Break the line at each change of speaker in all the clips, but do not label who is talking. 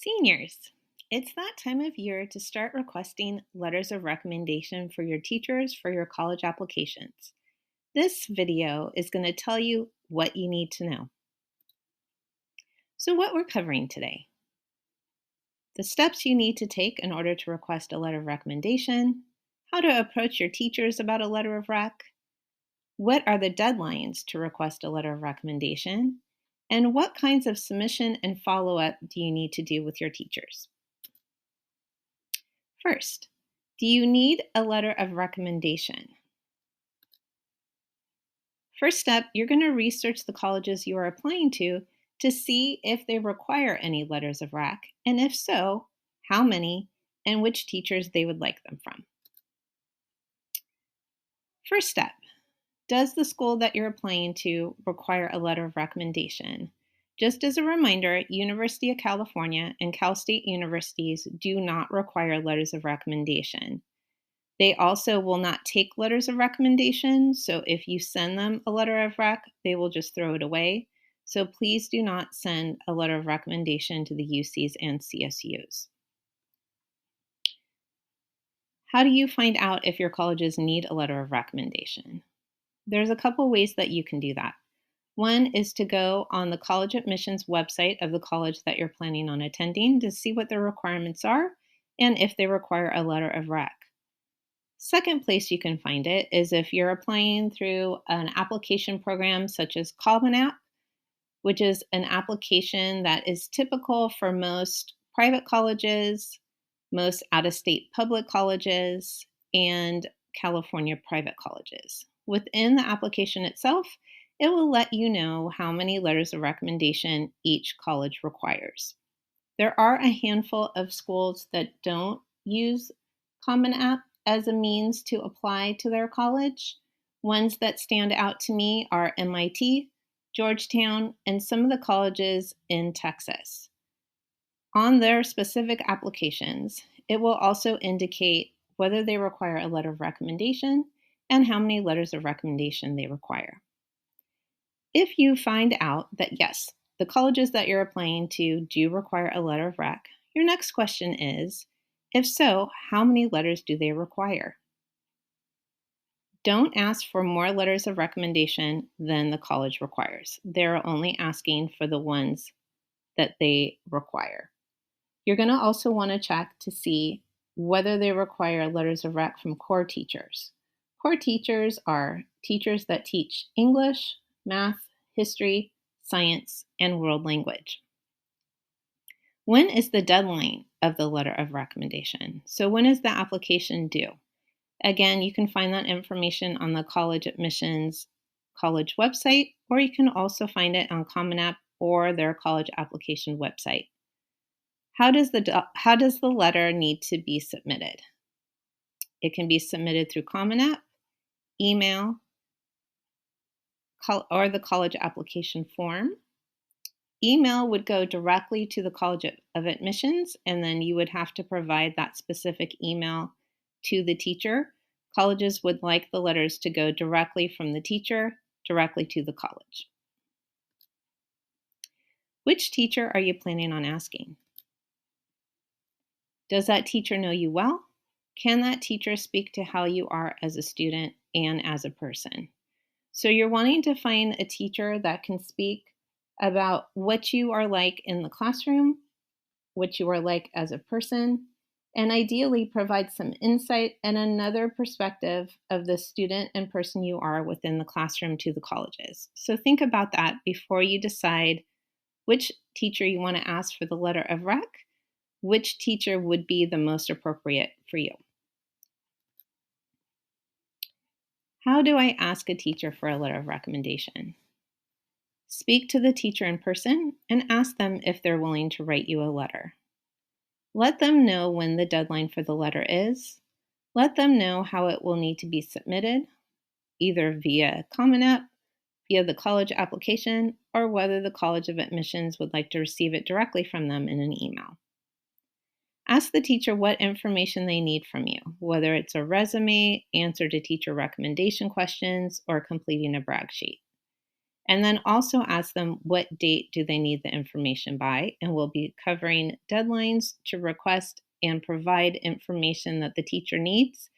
Seniors, it's that time of year to start requesting letters of recommendation for your teachers for your college applications. This video is going to tell you what you need to know. So, what we're covering today: the steps you need to take in order to request a letter of recommendation, how to approach your teachers about a letter of rec, what are the deadlines to request a letter of recommendation, and what kinds of submission and follow up do you need to do with your teachers. First, do you need a letter of recommendation? First step, you're going to research the colleges you are applying to see if they require any letters of rec, and if so, how many and which teachers they would like them from. First step, does the school that you're applying to require a letter of recommendation? Just as a reminder, University of California and Cal State universities do not require letters of recommendation. They also will not take letters of recommendation, so if you send them a letter of rec, they will just throw it away. So please do not send a letter of recommendation to the UCs and CSUs. How do you find out if your colleges need a letter of recommendation? There's a couple ways that you can do that. One is to go on the college admissions website of the college that you're planning on attending to see what their requirements are and if they require a letter of rec. Second place you can find it is if you're applying through an application program such as Common App, which is an application that is typical for most private colleges, most out-of-state public colleges, and California private colleges. Within the application itself, it will let you know how many letters of recommendation each college requires. There are a handful of schools that don't use Common App as a means to apply to their college. Ones that stand out to me are MIT, Georgetown, and some of the colleges in Texas. On their specific applications, it will also indicate whether they require a letter of recommendation and how many letters of recommendation they require. If you find out that yes, the colleges that you're applying to do require a letter of rec, your next question is, if so, how many letters do they require? Don't ask for more letters of recommendation than the college requires. They're only asking for the ones that they require. You're going to also want to check to see whether they require letters of rec from core teachers. Core teachers are teachers that teach English, math, history, science, and world language. When is the deadline of the letter of recommendation? So when is the application due? Again, you can find that information on the college admissions college website, or you can also find it on Common App or their college application website. How does the letter need to be submitted? It can be submitted through Common App, email, or the college application form. Email would go directly to the College of Admissions, and then you would have to provide that specific email to the teacher. Colleges would like the letters to go directly from the teacher directly to the college. Which teacher are you planning on asking? Does that teacher know you well? Can that teacher speak to how you are as a student and as a person? So you're wanting to find a teacher that can speak about what you are like in the classroom, what you are like as a person, and ideally provide some insight and another perspective of the student and person you are within the classroom to the colleges. So think about that before you decide which teacher you want to ask for the letter of rec, which teacher would be the most appropriate for you. How do I ask a teacher for a letter of recommendation? Speak to the teacher in person and ask them if they're willing to write you a letter. Let them know when the deadline for the letter is. Let them know how it will need to be submitted, either via Common App, via the college application, or whether the College of Admissions would like to receive it directly from them in an email. Ask the teacher what information they need from you, whether it's a resume, answer to teacher recommendation questions, or completing a brag sheet. And then also ask them what date do they need the information by, and we'll be covering deadlines to request and provide information that the teacher needs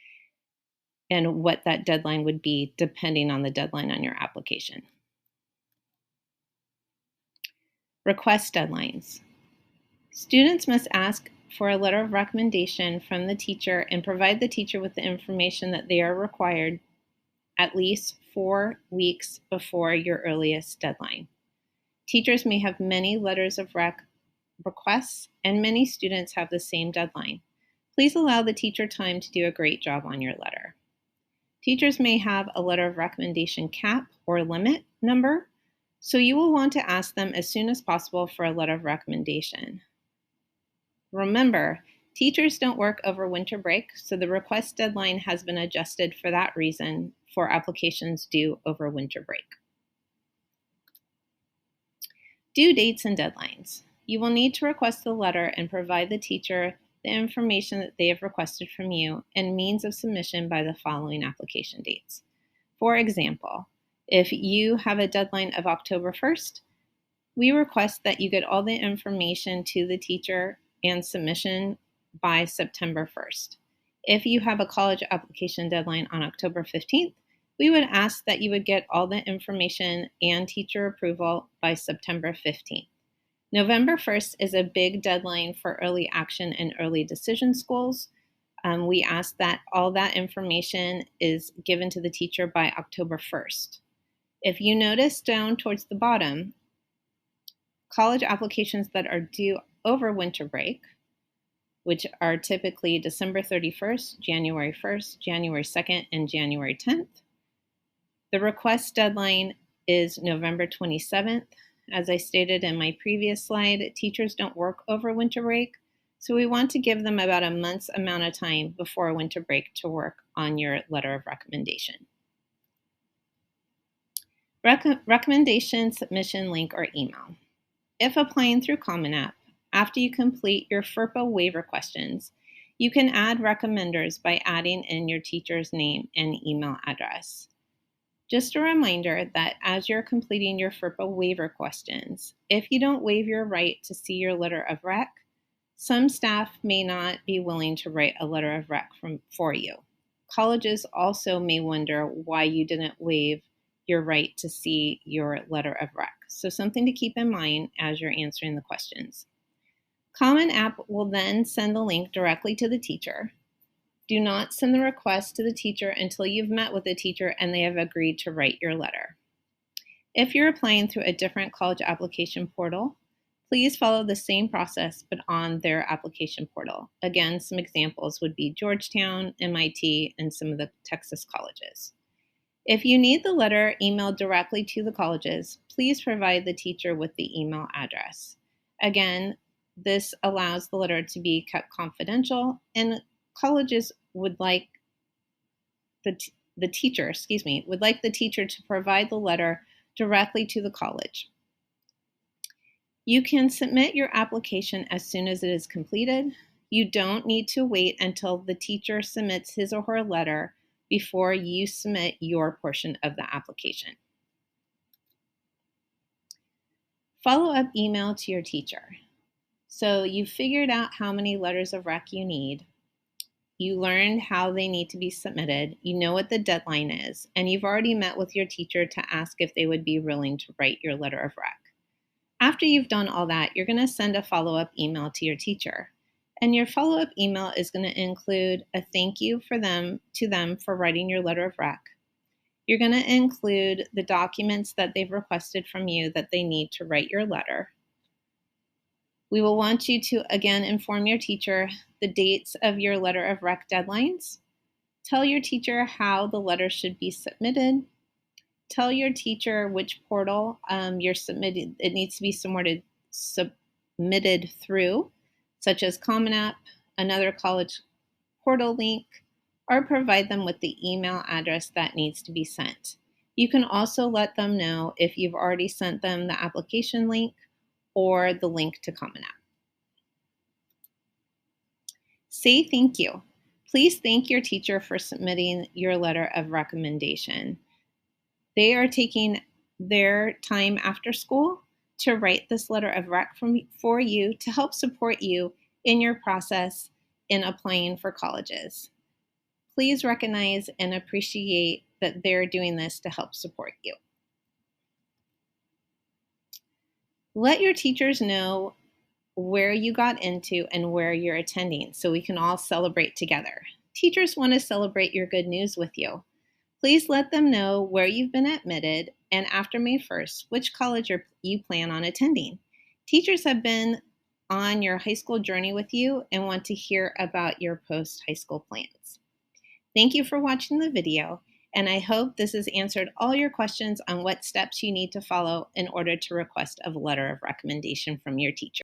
and what that deadline would be depending on the deadline on your application. Request deadlines. Students must ask for a letter of recommendation from the teacher and provide the teacher with the information that they are required at least 4 weeks before your earliest deadline. Teachers may have many letters of requests, and many students have the same deadline. Please allow the teacher time to do a great job on your letter. Teachers may have a letter of recommendation cap or limit number, so you will want to ask them as soon as possible for a letter of recommendation. Remember, teachers don't work over winter break, so the request deadline has been adjusted for that reason for applications due over winter break. Due dates and deadlines. You will need to request the letter and provide the teacher the information that they have requested from you and means of submission by the following application dates. For example, if you have a deadline of October 1st, we request that you get all the information to the teacher and submission by September 1st. If you have a college application deadline on October 15th, we would ask that you would get all the information and teacher approval by September 15th. November 1st is a big deadline for early action and early decision schools. We ask that all that information is given to the teacher by October 1st. If you notice down towards the bottom, college applications that are due over winter break, which are typically December 31st, January 1st, January 2nd, and January 10th. The request deadline is November 27th. As I stated in my previous slide, teachers don't work over winter break, so we want to give them about a month's amount of time before winter break to work on your letter of recommendation. Recommendation, submission link, or email. If applying through Common App, after you complete your FERPA waiver questions, you can add recommenders by adding in your teacher's name and email address. Just a reminder that as you're completing your FERPA waiver questions, if you don't waive your right to see your letter of rec, some staff may not be willing to write a letter of rec for you. Colleges also may wonder why you didn't waive your right to see your letter of rec. So something to keep in mind as you're answering the questions. Common App will then send the link directly to the teacher. Do not send the request to the teacher until you've met with the teacher and they have agreed to write your letter. If you're applying through a different college application portal, please follow the same process but on their application portal. Again, some examples would be Georgetown, MIT, and some of the Texas colleges. If you need the letter emailed directly to the colleges, please provide the teacher with the email address. Again, this allows the letter to be kept confidential, and colleges would like the teacher to provide the letter directly to the college. You can submit your application as soon as it is completed. You don't need to wait until the teacher submits his or her letter before you submit your portion of the application. Follow-up email to your teacher. So you've figured out how many letters of rec you need. You learned how they need to be submitted. You know what the deadline is, and you've already met with your teacher to ask if they would be willing to write your letter of rec. After you've done all that, you're going to send a follow-up email to your teacher. And your follow-up email is going to include a thank you to them for writing your letter of rec. You're going to include the documents that they've requested from you that they need to write your letter. We will want you to, again, inform your teacher the dates of your letter of rec deadlines. Tell your teacher how the letter should be submitted. Tell your teacher which portal it needs to be submitted through, such as Common App, another college portal link, or provide them with the email address that needs to be sent. You can also let them know if you've already sent them the application link or the link to Common App. Say thank you. Please thank your teacher for submitting your letter of recommendation. They are taking their time after school to write this letter of rec for you to help support you in your process in applying for colleges. Please recognize and appreciate that they're doing this to help support you. Let your teachers know where you got into and where you're attending so we can all celebrate together. Teachers want to celebrate your good news with you. Please let them know where you've been admitted and after May 1st, which college you plan on attending. Teachers have been on your high school journey with you and want to hear about your post-high school plans. Thank you for watching the video, and I hope this has answered all your questions on what steps you need to follow in order to request a letter of recommendation from your teacher.